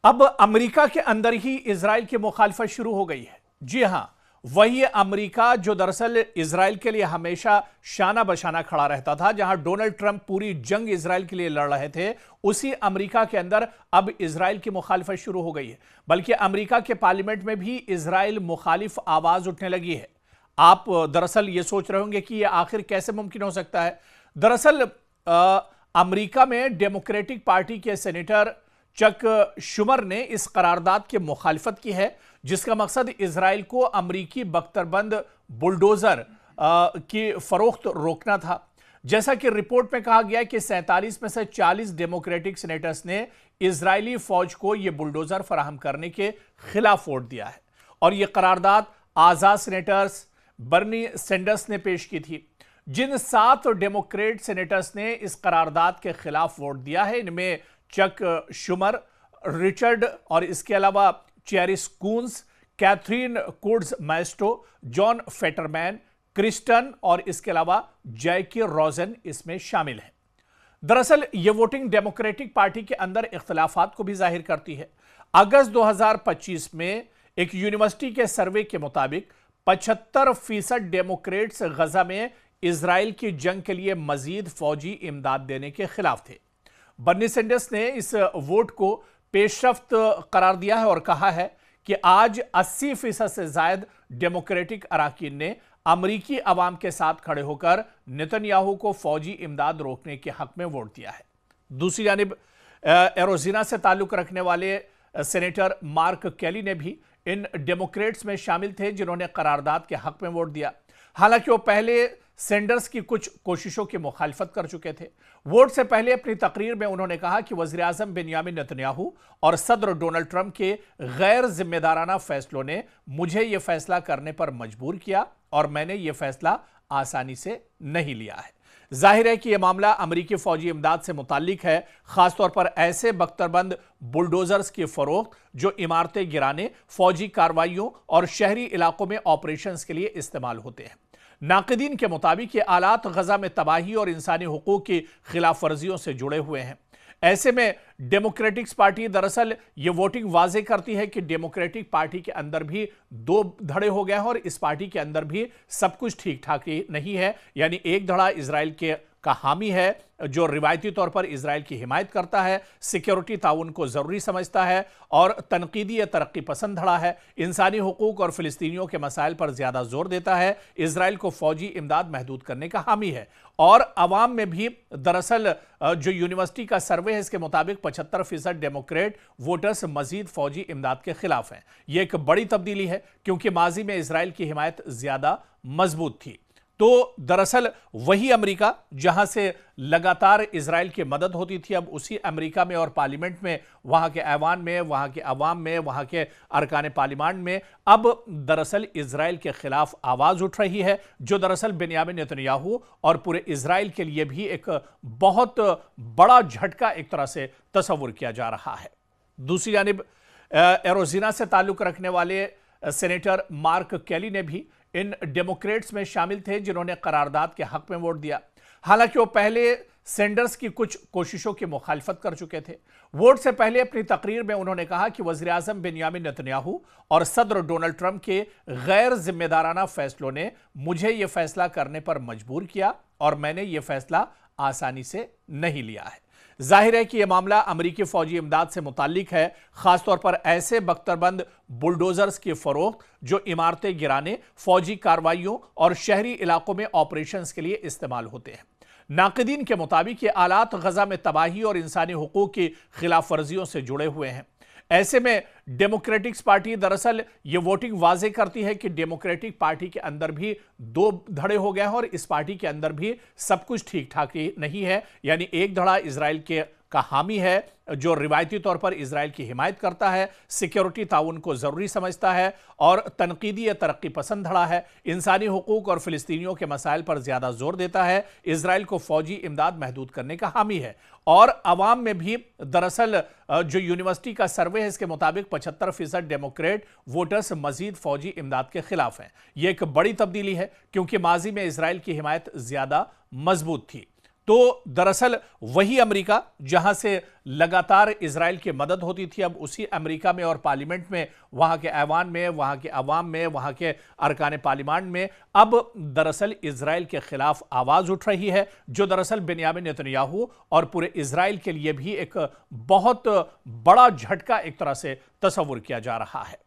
अब अमेरिका के अंदर ही इजराइल की मुखालफत शुरू हो गई है। जी हां, वही अमेरिका जो दरअसल इजराइल के लिए हमेशा शाना बशाना खड़ा रहता था, जहां डोनाल्ड ट्रंप पूरी जंग इजराइल के लिए लड़ रहे थे, उसी अमेरिका के अंदर अब इजराइल की मुखालफत शुरू हो गई है। बल्कि अमेरिका के पार्लियामेंट में भी इजराइल मुखालिफ आवाज उठने लगी है। आप दरअसल ये सोच रहे होंगे कि यह आखिर कैसे मुमकिन हो सकता है। दरअसल अमेरिका में डेमोक्रेटिक पार्टी के सेनेटर चक शुमर ने इस करारदाद की मुखालिफत की है, जिसका मकसद इजराइल को अमरीकी बख्तरबंद बुलडोजर की फरोख्त रोकना था। जैसा कि रिपोर्ट में कहा गया है कि 47 में से 40 डेमोक्रेटिक सेनेटर्स ने इजरायली फौज को यह बुलडोजर फराहम करने के खिलाफ वोट दिया है और यह करारदाद आजाद सेनेटर्स बर्नी सैंडर्स ने पेश की थी। जिन 7 डेमोक्रेट सेनेटर्स ने इस करारदाद के खिलाफ वोट दिया है, इनमें चक शुमर, रिचर्ड और इसके अलावा Chris Coons, Catherine Cortez Masto, John Fetterman, Kirsten और इसके अलावा जैकी रोजन इसमें शामिल हैं। दरअसल यह वोटिंग डेमोक्रेटिक पार्टी के अंदर इख्तिलाफात को भी जाहिर करती है। अगस्त 2025 में एक यूनिवर्सिटी के सर्वे के मुताबिक 75% डेमोक्रेट्स गजा में इजराइल की जंग के लिए मजीद फौजी इमदाद देने के खिलाफ थे। बर्नी सैंडर्स ने इस वोट को पेशरफ्त करार दिया है और कहा है कि आज 80% से ज्यादा डेमोक्रेटिक अराकीन ने अमरीकी अवाम के साथ खड़े होकर नेतन्याहू को फौजी इमदाद रोकने के हक में वोट दिया है। दूसरी जानिब एरोजिना से ताल्लुक रखने वाले सेनेटर मार्क केली ने भी इन डेमोक्रेट्स में शामिल थे जिन्होंने करारदाद के हक में वोट दिया। हालांकि वो पहले सैंडर्स की कुछ कोशिशों की मुखालफत कर चुके थे। वोट से पहले अपनी तकरीर में उन्होंने कहा कि वज़ीर-ए-आज़म बेंयामिन नेतन्याहू और सदर डोनाल्ड ट्रंप के गैर जिम्मेदाराना फैसलों ने मुझे यह फैसला करने पर मजबूर किया और मैंने यह फैसला आसानी से नहीं लिया है। जाहिर है कि यह मामला अमरीकी फौजी इमदाद से मुताल्लिक है, खासतौर पर ऐसे बख्तरबंद बुलडोजर्स की फरोख्त जो इमारतें गिराने, फौजी कार्रवाइयों और शहरी इलाकों में ऑपरेशंस के लिए इस्तेमाल होते हैं। नाक़िदीन के मुताबिक ये आलात गजा में तबाही और इंसानी हुकूक की खिलाफ वर्जियों से जुड़े हुए हैं। ऐसे में डेमोक्रेटिक पार्टी दरअसल ये वोटिंग वाजे करती है कि डेमोक्रेटिक पार्टी के अंदर भी 2 धड़े हो गए हैं और इस पार्टी के अंदर भी सब कुछ ठीक ठाक नहीं है। यानी एक धड़ा इजराइल का हामी है जो रिवायती तौर पर इजराइल की हिमायत करता है, सिक्योरिटी ताउन को जरूरी समझता है, और तनकीदी तरक्की पसंद धड़ा है, इंसानी हुकूक और फिलिस्तीनियों के मसाइल पर ज्यादा जोर देता है, इजराइल को फौजी इमदाद महदूद करने का हामी है। और अवाम में भी दरअसल जो यूनिवर्सिटी का सर्वे है इसके मुताबिक 75% डेमोक्रेट वोटर्स मजीद फौजी इमदाद के खिलाफ हैं। यह एक बड़ी तब्दीली है क्योंकि माजी में इजराइल की हिमायत ज्यादा मजबूत थी। तो दरअसल वही अमेरिका जहां से लगातार इजराइल की मदद होती थी, अब उसी अमेरिका में और पार्लियामेंट में, वहां के ऐवान में, वहां के अवाम में, वहां के अरकान पार्लियामेंट में अब दरअसल इजराइल के खिलाफ आवाज उठ रही है, जो दरअसल बेंयामिन नेतन्याहू और पूरे इजराइल के लिए भी एक बहुत बड़ा झटका एक तरह से तस्वुर किया जा रहा है। दूसरी जानिब एरोजिना से ताल्लुक रखने वाले सेनेटर मार्क केली ने भी इन डेमोक्रेट्स में शामिल थे जिन्होंने करारदाद के हक में वोट दिया। हालांकि वो पहले सैंडर्स की कुछ कोशिशों की मुखालफत कर चुके थे। वोट से पहले अपनी तकरीर में उन्होंने कहा कि वज़ीर-ए-आज़म बेंयामिन नेतन्याहू और सदर डोनाल्ड ट्रंप के गैर जिम्मेदाराना फैसलों ने मुझे यह फैसला करने पर मजबूर किया और मैंने यह फैसला आसानी से नहीं लिया है। जाहिर है कि यह मामला अमरीकी फौजी इमदाद से मुताल्लिक है, खासतौर पर ऐसे बख्तरबंद बुलडोजर्स की फरोख्त जो इमारतें गिराने, फौजी कार्रवाइयों और शहरी इलाकों में ऑपरेशंस के लिए इस्तेमाल होते हैं। नाक़िदीन के मुताबिक ये आलात गजा में तबाही और इंसानी हुकूक की खिलाफ वर्जियों से जुड़े हुए हैं। ऐसे में डेमोक्रेटिक पार्टी दरअसल ये वोटिंग वाजे करती है कि डेमोक्रेटिक पार्टी के अंदर भी 2 धड़े हो गए हैं और इस पार्टी के अंदर भी सब कुछ ठीक ठाक नहीं है। यानी एक धड़ा इजराइल का हामी है जो रिवायती तौर पर इजराइल की हिमायत करता है, सिक्योरिटी ताउन को जरूरी समझता है, और तनकीदी तरक्की पसंद धड़ा है, इंसानी हुकूक और फिलिस्तीनियों के मसाइल पर ज्यादा जोर देता है, इजराइल को फौजी इमदाद महदूद करने का हामी है। और अवाम में भी दरअसल जो यूनिवर्सिटी का सर्वे है इसके मुताबिक 75% डेमोक्रेट वोटर्स मजीद फौजी इमदाद के खिलाफ हैं। यह एक बड़ी तब्दीली है क्योंकि माजी में इजराइल की हिमायत ज्यादा मजबूत थी। तो दरअसल वही अमेरिका जहां से लगातार इजराइल की मदद होती थी, अब उसी अमेरिका में और पार्लियामेंट में, वहां के ऐवान में, वहां के अवाम में, वहां के अरकान पार्लियामेंट में अब दरअसल इजराइल के खिलाफ आवाज उठ रही है, जो दरअसल बेंयामिन नेतन्याहू और पूरे इजराइल के लिए भी एक बहुत बड़ा झटका एक तरह से तस्वुर किया जा रहा है।